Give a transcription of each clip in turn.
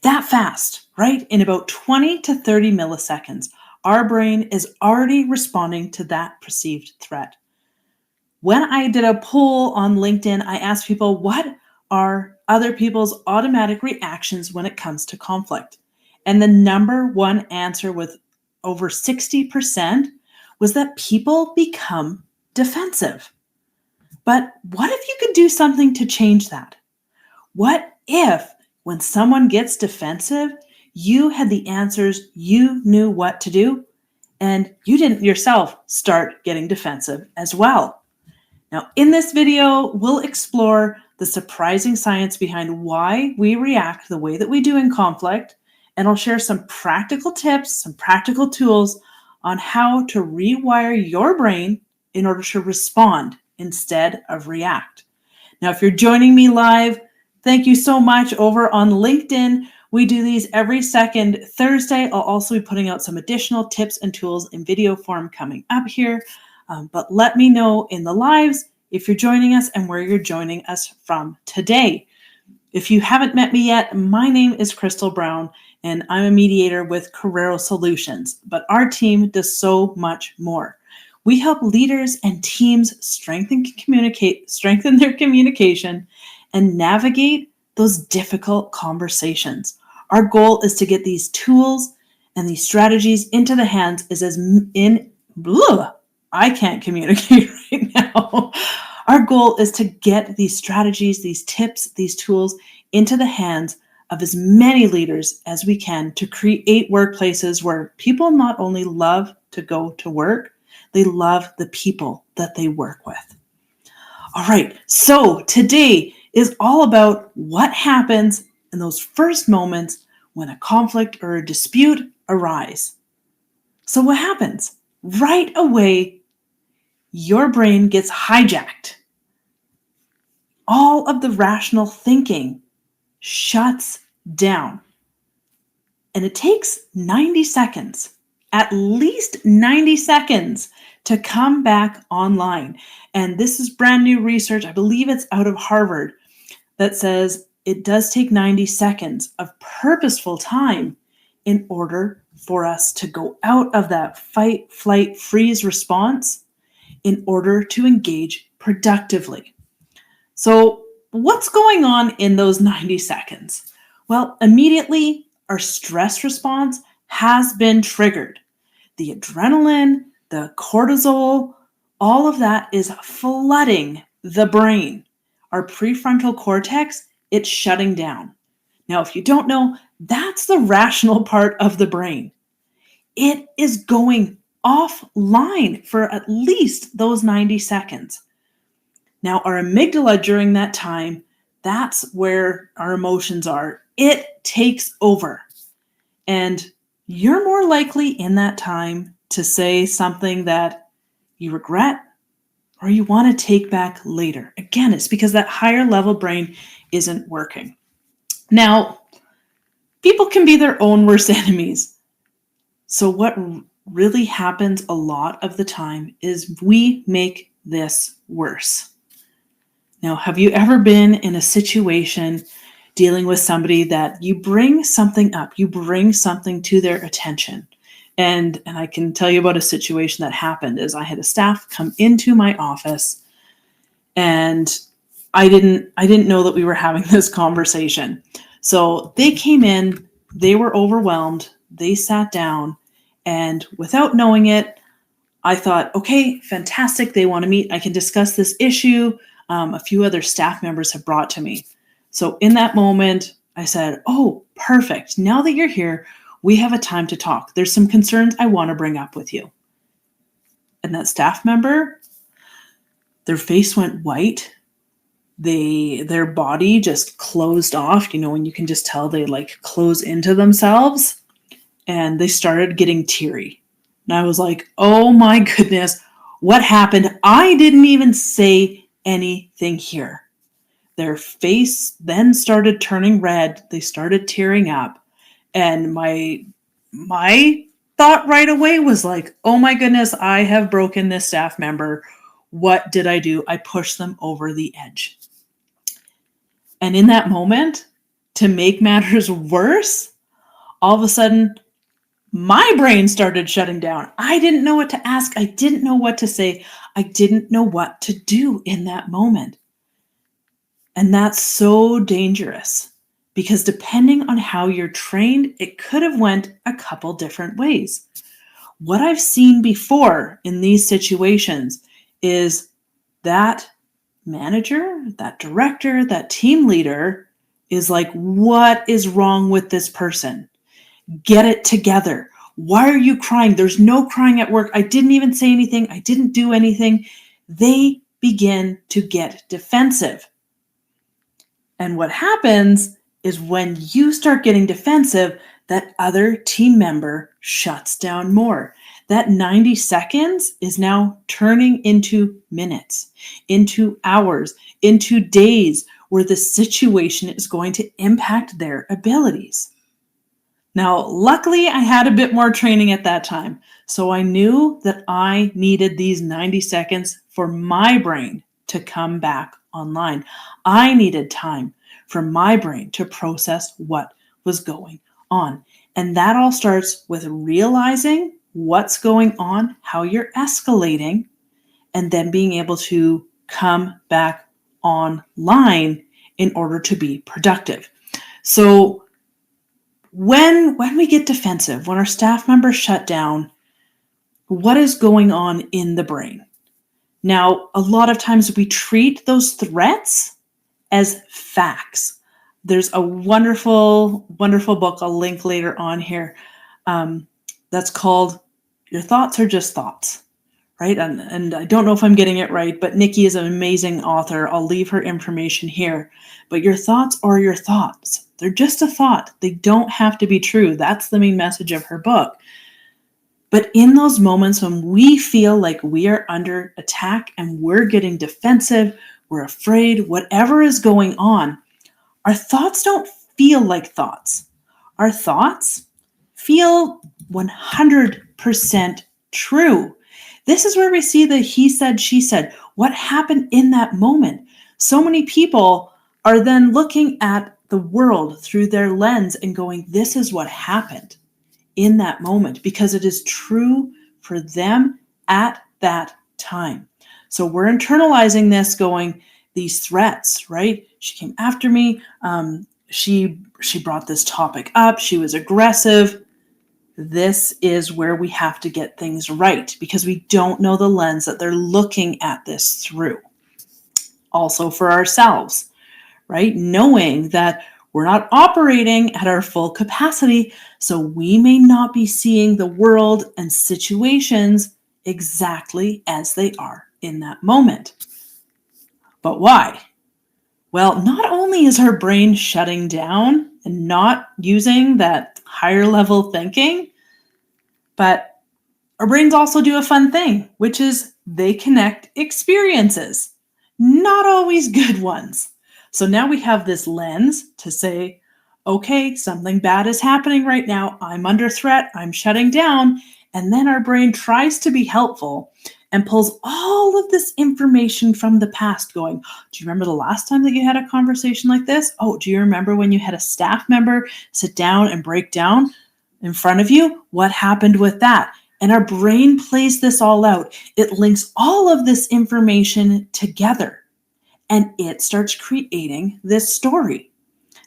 That fast, right? In about 20 to 30 milliseconds, our brain is already responding to that perceived threat. When I did a poll on LinkedIn, I asked people, what are other people's automatic reactions when it comes to conflict? And the number one answer with over 60% was that people become defensive. But what if you could do something to change that? What if when someone gets defensive, you had the answers, you knew what to do, and you didn't yourself start getting defensive as well? Now, in this video, we'll explore the surprising science behind why we react the way that we do in conflict, and I'll share some practical tips, some practical tools on how to rewire your brain in order to respond instead of react. Now, if you're joining me live, thank you so much. Over on LinkedIn, we do these every second Thursday. I'll also be putting out some additional tips and tools in video form coming up here. But let me know in the lives if you're joining us and where you're joining us from today. If you haven't met me yet, my name is Crystal Brown, and I'm a mediator with Korero Solutions. But our team does so much more. We help leaders and teams strengthen their communication and navigate those difficult conversations. Our goal is to get these tools and these strategies into the hands I can't communicate right now. Our goal is to get these strategies, these tips, these tools into the hands of as many leaders as we can to create workplaces where people not only love to go to work, they love the people that they work with. All right, so today is all about what happens in those first moments when a conflict or a dispute arise. So what happens? Right away, your brain gets hijacked. All of the rational thinking shuts down. And it takes 90 seconds, at least 90 seconds, to come back online. And this is brand new research. I believe it's out of Harvard that says it does take 90 seconds of purposeful time in order for us to go out of that fight, flight, freeze response in order to engage productively. So what's going on in those 90 seconds? Well, immediately our stress response has been triggered. The adrenaline, the cortisol, all of that is flooding the brain. Our prefrontal cortex, it's shutting down. Now, if you don't know, that's the rational part of the brain. It is going offline for at least those 90 seconds. Now, our amygdala during that time, that's where our emotions are. It takes over. And you're more likely in that time to say something that you regret or you want to take back later. Again, it's because that higher level brain isn't working. Now, people can be their own worst enemies. So what really happens a lot of the time is we make this worse. Now, have you ever been in a situation dealing with somebody that you bring something up, you bring something to their attention? And I can tell you about a situation that happened is I had a staff come into my office and I didn't know that we were having this conversation. So they came in, they were overwhelmed, they sat down, and without knowing it, I thought, okay, fantastic, they want to meet. I can discuss this issue. A few other staff members have brought to me. So in that moment, I said, oh, perfect. Now that you're here, we have a time to talk. There's some concerns I want to bring up with you. And that staff member, their face went white. Their body just closed off, when you can just tell they close into themselves, and they started getting teary. And I was like, oh my goodness, what happened? I didn't even say anything here. Their face then started turning red. They started tearing up. And my thought right away was like, oh my goodness, I have broken this staff member. What did I do? I pushed them over the edge. And in that moment, to make matters worse, all of a sudden, my brain started shutting down. I didn't know what to ask. I didn't know what to say. I didn't know what to do in that moment. And that's so dangerous because depending on how you're trained, it could have went a couple different ways. What I've seen before in these situations is that manager, that director, that team leader is like, what is wrong with this person? Get it together. Why are you crying? There's no crying at work. I didn't even say anything. I didn't do anything. They begin to get defensive. And what happens is when you start getting defensive, that other team member shuts down more. That 90 seconds is now turning into minutes, into hours, into days where the situation is going to impact their abilities. Now, luckily, I had a bit more training at that time, so I knew that I needed these 90 seconds for my brain to come back online. I needed time for my brain to process what was going on. And that all starts with realizing what's going on, how you're escalating, and then being able to come back online in order to be productive. So when we get defensive, when our staff members shut down, what is going on in the brain? Now, a lot of times we treat those threats as facts. There's a wonderful, wonderful book I'll link later on here that's called Your Thoughts Are Just Thoughts, right? And I don't know if I'm getting it right, but Nikki is an amazing author. I'll leave her information here. But your thoughts are your thoughts. They're just a thought. They don't have to be true. That's the main message of her book. But in those moments when we feel like we are under attack and we're getting defensive, we're afraid, whatever is going on, our thoughts don't feel like thoughts. Our thoughts feel 100% true. This is where we see the he said, she said. What happened in that moment? So many people are then looking at the world through their lens and going, this is what happened in that moment because it is true for them at that time. So we're internalizing this going, these threats, right? She came after me. She brought this topic up. She was aggressive. This is where we have to get things right because we don't know the lens that they're looking at this through. Also for ourselves, right? Knowing that we're not operating at our full capacity, so we may not be seeing the world and situations exactly as they are in that moment. But why? Well, not only is our brain shutting down and not using that higher level thinking, but our brains also do a fun thing, which is they connect experiences, not always good ones. So now we have this lens to say, okay, something bad is happening right now. I'm under threat. I'm shutting down. And then our brain tries to be helpful and pulls all of this information from the past going, do you remember the last time that you had a conversation like this? Oh, do you remember when you had a staff member sit down and break down in front of you? What happened with that? And our brain plays this all out. It links all of this information together and it starts creating this story,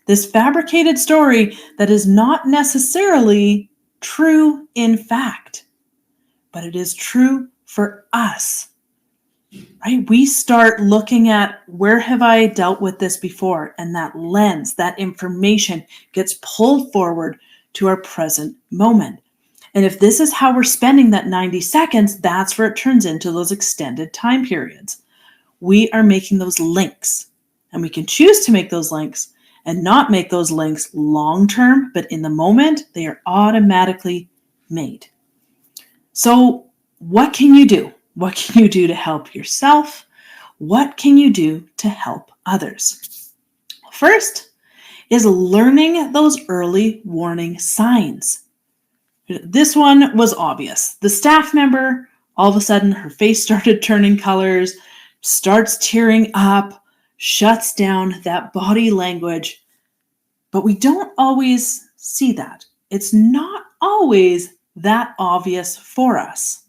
this fabricated story that is not necessarily true in fact, but it is true for us, right? We start looking at where have I dealt with this before? And that lens, that information gets pulled forward to our present moment. And if this is how we're spending that 90 seconds, that's where it turns into those extended time periods. We are making those links, and we can choose to make those links and not make those links long-term, but in the moment, they are automatically made. So what can you do? What can you do to help yourself? What can you do to help others? First is learning those early warning signs. This one was obvious. The staff member, all of a sudden, her face started turning colors, starts tearing up, shuts down. That body language But we don't always see that. It's not always that obvious for us.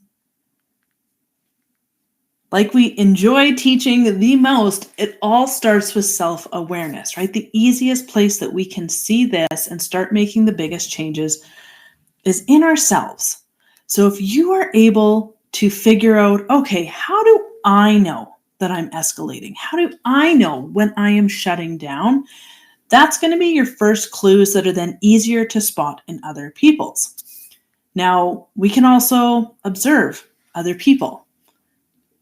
Like we enjoy teaching the most, it all starts with self-awareness, right? The easiest place that we can see this and start making the biggest changes is in ourselves. So if you are able to figure out, okay, how do I know that I'm escalating? How do I know when I am shutting down? That's going to be your first clues that are then easier to spot in other people's. Now, we can also observe other people.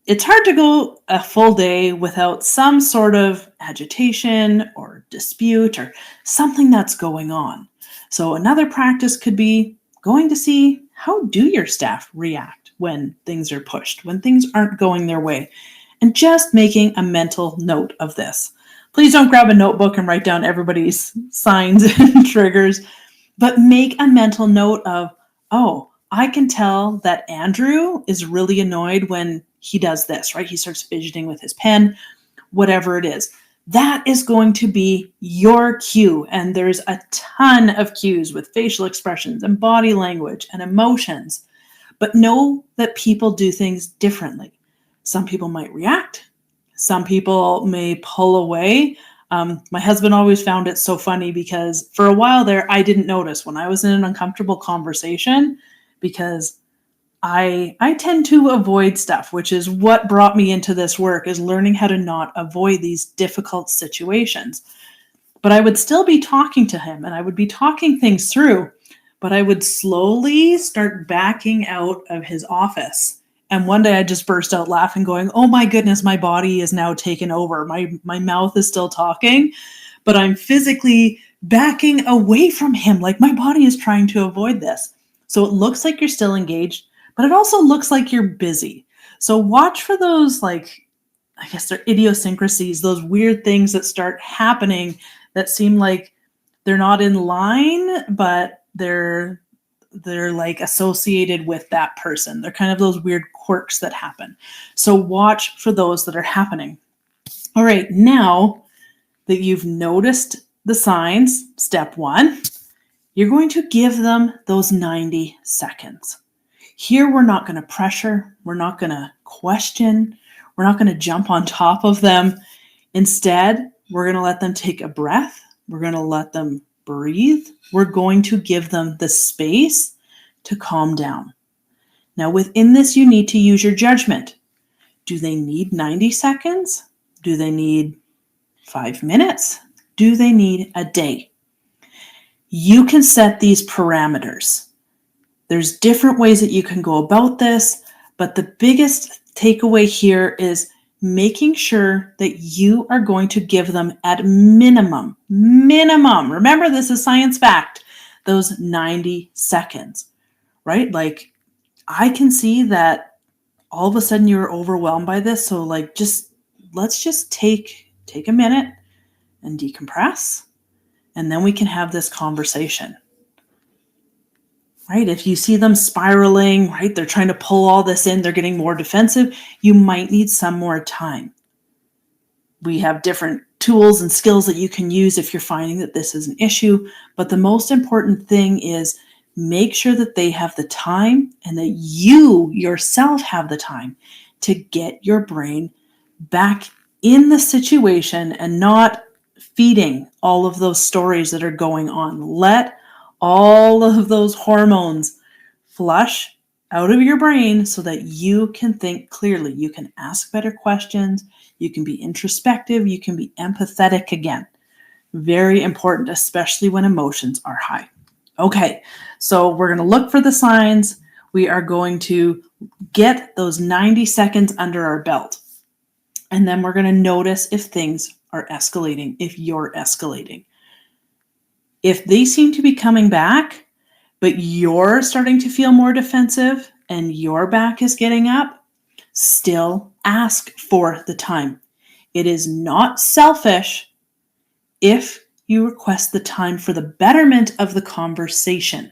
It's hard to go a full day without some sort of agitation or dispute or something that's going on. So another practice could be going to see, how do your staff react when things are pushed, when things aren't going their way, and just making a mental note of this. Please don't grab a notebook and write down everybody's signs and triggers, but make a mental note of, oh, I can tell that Andrew is really annoyed when he does this, right? He starts fidgeting with his pen, whatever it is. That is going to be your cue. And there's a ton of cues with facial expressions and body language and emotions. But know that people do things differently. Some people might react. Some people may pull away. My husband always found it so funny because for a while there, I didn't notice when I was in an uncomfortable conversation because I tend to avoid stuff, which is what brought me into this work, is learning how to not avoid these difficult situations. But I would still be talking to him and I would be talking things through, but I would slowly start backing out of his office. And one day I just burst out laughing, going, oh my goodness, my body is now taken over. My mouth is still talking, but I'm physically backing away from him. Like my body is trying to avoid this. So it looks like you're still engaged, but it also looks like you're busy. So watch for those, like, I guess they're idiosyncrasies, those weird things that start happening that seem like they're not in line, but they're like associated with that person. They're kind of those weird quirks that happen. So watch for those that are happening. All right, now that you've noticed the signs, step one, you're going to give them those 90 seconds. Here, we're not going to pressure. We're not going to question. We're not going to jump on top of them. Instead, we're going to let them take a breath. We're going to let them breathe. We're going to give them the space to calm down. Now, within this, you need to use your judgment. Do they need 90 seconds? Do they need 5 minutes? Do they need a day? You can set these parameters. There's different ways that you can go about this, but the biggest takeaway here is making sure that you are going to give them at minimum, remember this is science fact, those 90 seconds, right? Like I can see that all of a sudden you're overwhelmed by this. So like, let's just take a minute and decompress, and then we can have this conversation. Right? If you see them spiraling, right, they're trying to pull all this in, they're getting more defensive, you might need some more time. We have different tools and skills that you can use if you're finding that this is an issue, but the most important thing is make sure that they have the time and that you yourself have the time to get your brain back in the situation and not feeding all of those stories that are going on. Let all of those hormones flush out of your brain so that you can think clearly. You can ask better questions. You can be introspective. You can be empathetic again. Very important, especially when emotions are high. Okay, so we're going to look for the signs. We are going to get those 90 seconds under our belt. And then we're going to notice if things are escalating, if you're escalating. If they seem to be coming back, but you're starting to feel more defensive and your back is getting up, still ask for the time. It is not selfish if you request the time for the betterment of the conversation.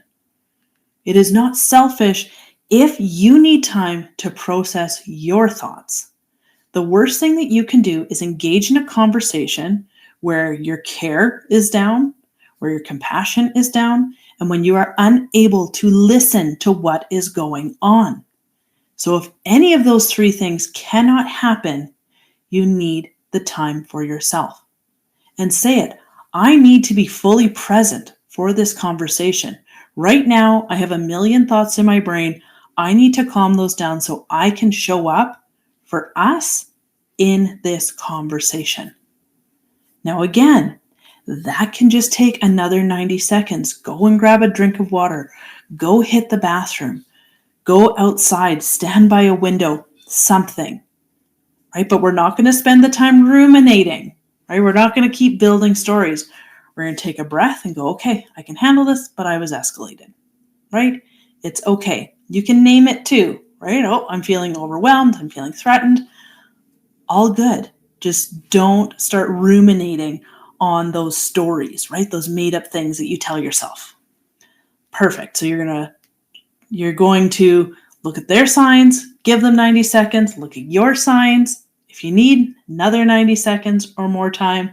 It is not selfish if you need time to process your thoughts. The worst thing that you can do is engage in a conversation where your care is down, where your compassion is down, and when you are unable to listen to what is going on. So if any of those three things cannot happen, you need the time for yourself. And say it, I need to be fully present for this conversation. Right now, I have a million thoughts in my brain. I need to calm those down so I can show up for us in this conversation. Now, again, that can just take another 90 seconds. Go and grab a drink of water. Go hit the bathroom. Go outside, stand by a window, something, right? But we're not going to spend the time ruminating, right? We're not going to keep building stories. We're going to take a breath and go, okay, I can handle this, but I was escalated, right? It's okay. You can name it too, right? Oh, I'm feeling overwhelmed. I'm feeling threatened. All good. Just don't start ruminating on those stories, right? Those made up things that you tell yourself. Perfect. So you're going to look at their signs, give them 90 seconds, look at your signs. If you need another 90 seconds or more time,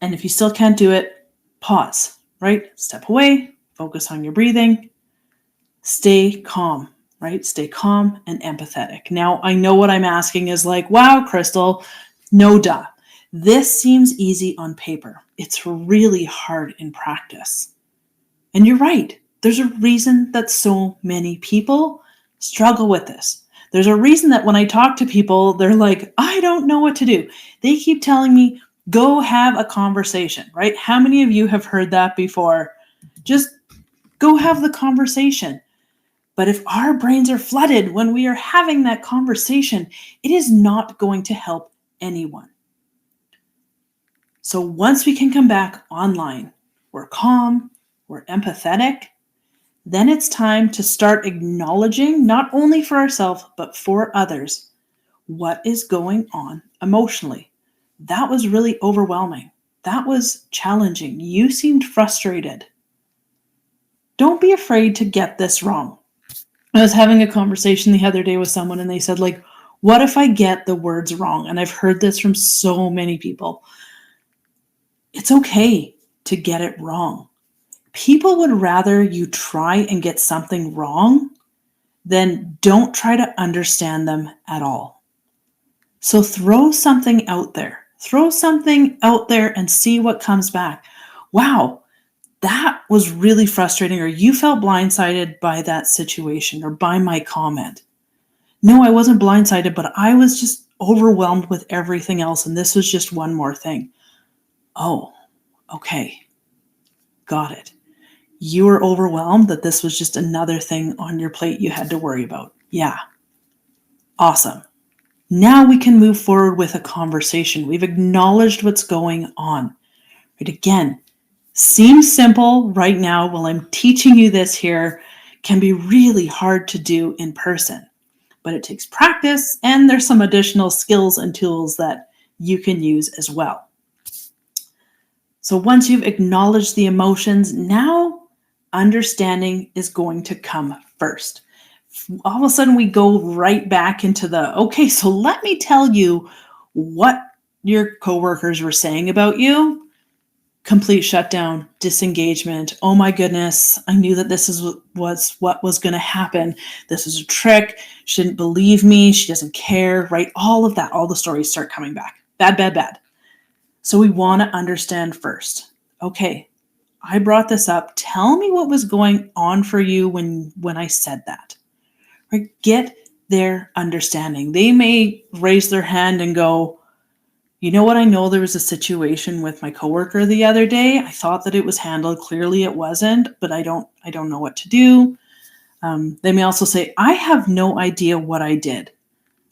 and if you still can't do it, pause, right? Step away, focus on your breathing, stay calm, right? Stay calm and empathetic. Now, I know what I'm asking is like, wow, Crystal, no duh. This seems easy on paper. It's really hard in practice. And you're right. There's a reason that so many people struggle with this. There's a reason that when I talk to people, they're like, I don't know what to do. They keep telling me, go have a conversation, right? How many of you have heard that before? Just go have the conversation. But if our brains are flooded when we are having that conversation, it is not going to help anyone. So once we can come back online, we're calm, we're empathetic, then it's time to start acknowledging, not only for ourselves, but for others, what is going on emotionally. That was really overwhelming. That was challenging. You seemed frustrated. Don't be afraid to get this wrong. I was having a conversation the other day with someone and they said, like, what if I get the words wrong? And I've heard this from so many people. It's okay to get it wrong. People would rather you try and get something wrong than don't try to understand them at all. So throw something out there. Throw something out there and see what comes back. Wow, that was really frustrating, or you felt blindsided by that situation or by my comment. No, I wasn't blindsided, but I was just overwhelmed with everything else, and this was just one more thing. Oh, okay. Got it. You were overwhelmed that this was just another thing on your plate you had to worry about. Yeah. Awesome. Now we can move forward with a conversation. We've acknowledged what's going on. Right? Again, seems simple right now while I'm teaching you this here, can be really hard to do in person, but it takes practice and there's some additional skills and tools that you can use as well. So once you've acknowledged the emotions, now understanding is going to come first. All of a sudden we go right back into okay, so let me tell you what your coworkers were saying about you. Complete shutdown, disengagement. Oh my goodness, I knew that this was what was going to happen. This is a trick. She didn't believe me. She doesn't care, right? All of that, all the stories start coming back. Bad, bad, bad. So we want to understand first. Okay, I brought this up. Tell me what was going on for you when I said that. Right? Get their understanding. They may raise their hand and go, you know what? I know there was a situation with my coworker the other day. I thought that it was handled. Clearly it wasn't, but I don't know what to do. They may also say, I have no idea what I did.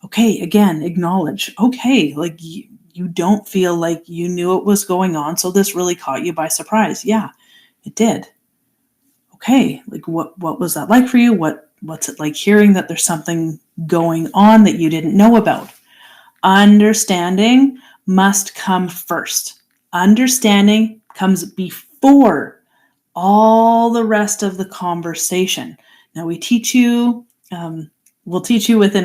Okay, again, acknowledge. Okay, like you don't feel like you knew what was going on, so this really caught you by surprise. Yeah, it did. Okay, like what was that like for you? What's it like hearing that there's something going on that you didn't know about? Understanding must come first. Understanding comes before all the rest of the conversation. Now we'll teach you within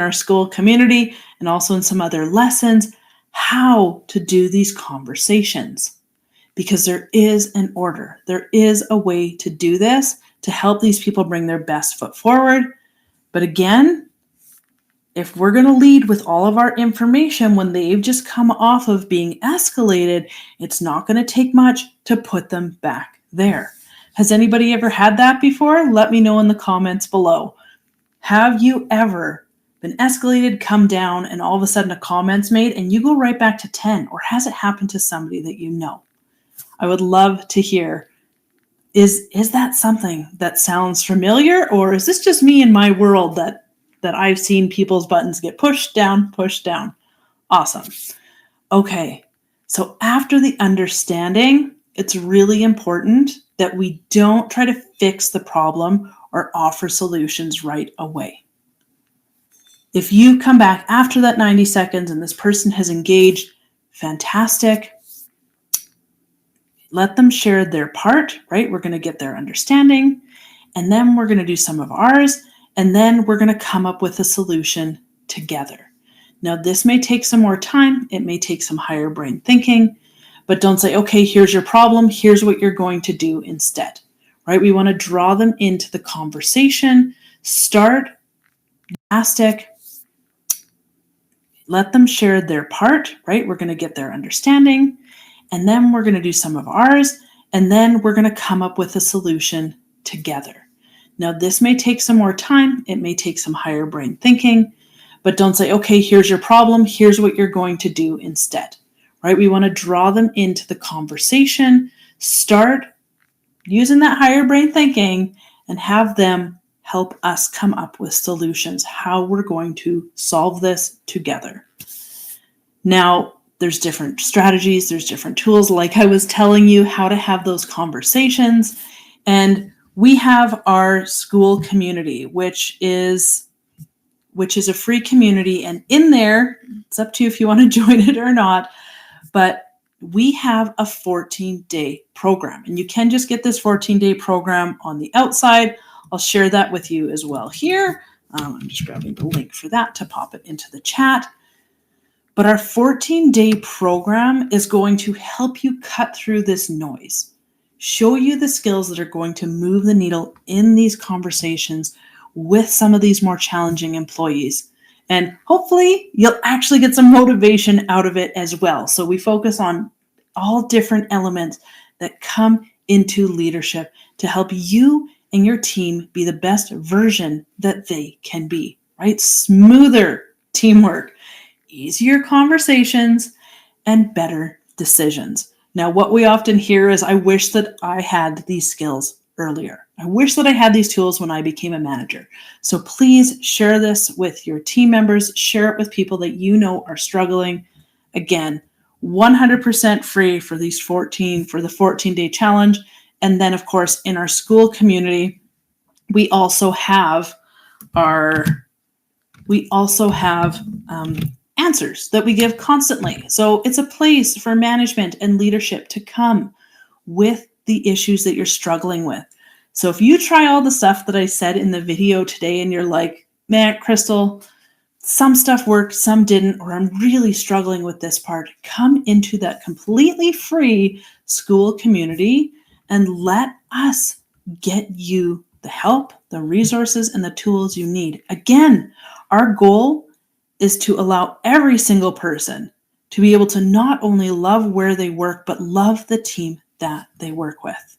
our Skool community and also in some other lessons how to do these conversations. because there is an order. There is a way to do this to help these people bring their best foot forward. But again, if we're going to lead with all of our information when they've just come off of being escalated, it's not going to take much to put them back there. Has anybody ever had that before? Let me know in the comments below. Have you ever been escalated, come down, and all of a sudden a comment's made and you go right back to 10? Or has it happened to somebody that you know? I would love to hear, is that something that sounds familiar? Or is this just me in my world that I've seen people's buttons get pushed down, pushed down? Awesome. Okay, so after the understanding, it's really important that we don't try to fix the problem or offer solutions right away. If you come back after that 90 seconds and this person has engaged, fantastic. Let them share their part, right? We're going to get their understanding, and then we're going to do some of ours, and then we're going to come up with a solution together. Now, this may take some more time. It may take some higher brain thinking, but don't say, okay, here's your problem. Here's what you're going to do instead, right? We want to draw them into the conversation, start, fantastic. Let them share their part, right? We're going to get their understanding, and then we're going to do some of ours, and then we're going to come up with a solution together. Now, this may take some more time. It may take some higher brain thinking, but don't say, okay, here's your problem. Here's what you're going to do instead, right? We want to draw them into the conversation, start using that higher brain thinking, and have them help us come up with solutions, how we're going to solve this together. Now, there's different strategies, there's different tools, like I was telling you, how to have those conversations. And we have our Skool community, which is a free community. And in there, it's up to you if you want to join it or not, but we have a 14-day program. And you can just get this 14-day program on the outside. I'll share that with you as well here. I'm just grabbing the link for that to pop it into the chat. But our 14-day program is going to help you cut through this noise, show you the skills that are going to move the needle in these conversations with some of these more challenging employees. And hopefully you'll actually get some motivation out of it as well. So we focus on all different elements that come into leadership to help you and your team be the best version that they can be, right? Smoother teamwork, easier conversations, and better decisions. Now, what we often hear is, I wish that I had these skills earlier. I wish that I had these tools when I became a manager. So please share this with your team members, share it with people that you know are struggling. Again, 100% free for the 14-day challenge. And then, of course, in our Skool community, we also have answers that we give constantly. So it's a place for management and leadership to come with the issues that you're struggling with. So if you try all the stuff that I said in the video today and you're like, man, Crystal, some stuff worked, some didn't, or I'm really struggling with this part, come into that completely free Skool community and let us get you the help, the resources, and the tools you need. Again, our goal is to allow every single person to be able to not only love where they work, but love the team that they work with.